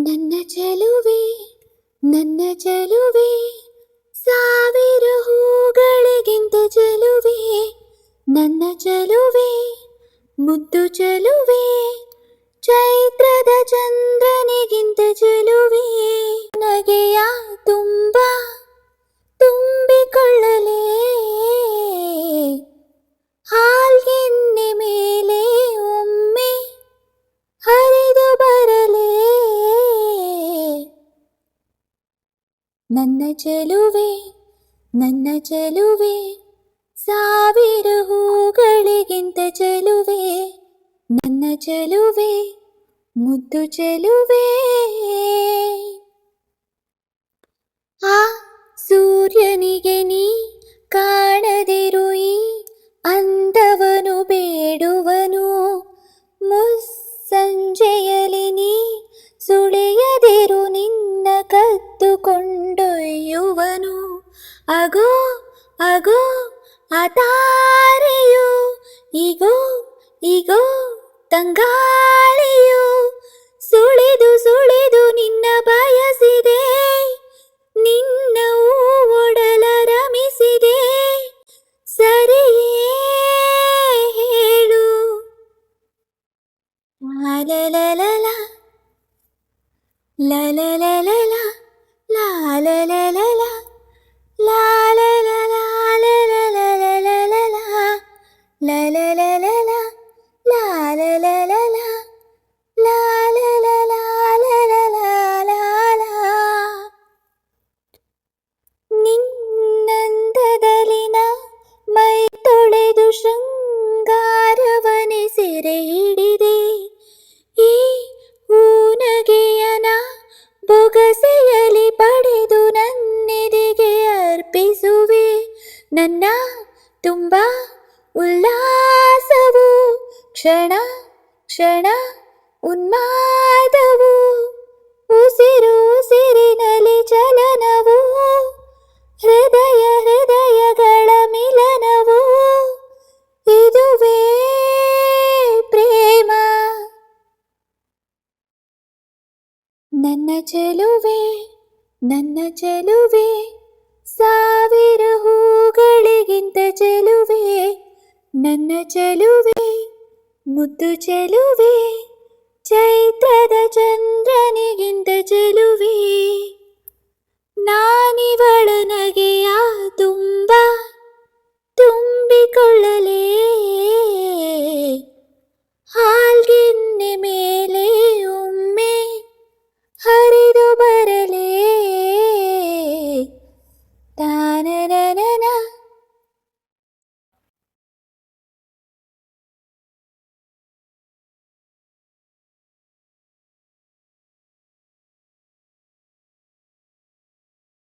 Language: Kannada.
ನನ್ನ ಚೆಲುವೆ ನನ್ನ ಚೆಲುವೆ ಸಾವಿರ ಹೂಗಳಿಗಿಂತ ಚೆಲುವೆ ನನ್ನ ಚೆಲುವೆ ಮುದ್ದು ಚೆಲುವೆ ಚೈತ್ರದ ಚಂದ್ರನಿಗಿಂತ ಚೆಲುವೆ ನಗೆಯ ತುಂಬ ತುಂಬಿಕೊಳ್ಳಲೇ ಹಾಲ್ಗೆನ್ನೆ ಮೇಲೆ ಒಮ್ಮೆ ಹರಿದು ಬರಲೇ ನನ್ನ ಚೆಲುವೆ ಸಾವಿರ ಹೂಗಳಿಗಿಂತ ಚೆಲುವೆ ನನ್ನ ಚೆಲುವೆ ಮುದ್ದು ಚೆಲುವೆ. ಆ ಸೂರ್ಯನಿಗೆ ನೀ ಕಾಣದಿರು ಈ ಅಂದವನು ಬೇಡುವನು ಮುಸ್ಸಂಜೆಯಲಿ ನೀ ಸುಳಿಯದಿರು ನಿನ್ನ ಕದ್ದುಕೊಂಡೊಯ್ಯುವನು ಅಗೋ ಅಗೋ ಆ ತಾರೆಯು ಇಗೋ ಇಗೋ ತಂಗಾಳಿಯು ಸುಳಿದು ಸುಳಿದು ನಿನ್ನ ಬಯಸಿದೆ ನಿನ್ನ ಒಡಲ ರಮಿಸಿದೆ ಸರಿಯೇ ಹೇಳು ಲಾಲಲಲಲ ಲಲಲಲಲ ಲಾಲಲಲಲ ಲಾಲಲಲಲ ಲಾಲಲಲಲ ನಿನ್ನಂದದಲಿನ ಮೈ ತೊಳೆದು ಶೃಂಗಾರವನೆ ಸೆರೆ ಹಿಡಿದೆ ಈ ಹೂನಗೆಯನ ಬೊಗಸೆಯಲಿ ಪಡೆದು ನನ್ನೆದೆಗೆ ಅರ್ಪಿಸುವೆ ನನ್ನ ತುಂಬ ಉಲ್ಲಾಸವು ಕ್ಷಣ ಕ್ಷಣ ಉನ್ಮಾದವು ಉಸಿರು ಉಸಿರಿನಲ್ಲಿ ಚಲನವು ಹೃದಯ ಹೃದಯಗಳ ಮಿಲನವು ಇದುವೇ ಪ್ರೇಮ ನನ್ನ ಚೆಲುವೆ ಸಾವಿರ ಹೂಗಳಿಗಿಂತ ಚೆಲುವೆ ನನ್ನ ಚೆಲುವೆ ಮುದ್ದು ಚೆಲುವೆ ಚೈತ್ರದ ಚಂದ್ರನಿಗಿಂತ ಚೆಲುವೆ ನಾನಿವಳ ನಗೆಯ ತುಂಬ ತುಂಬಿಕೊಳ್ಳಲೇ ಹಾಲ್ಗೆನ್ನೆ ಮೇಲೆ ಒಮ್ಮೆ ಹರಿದು ಬರಲೇ ತಾನನನ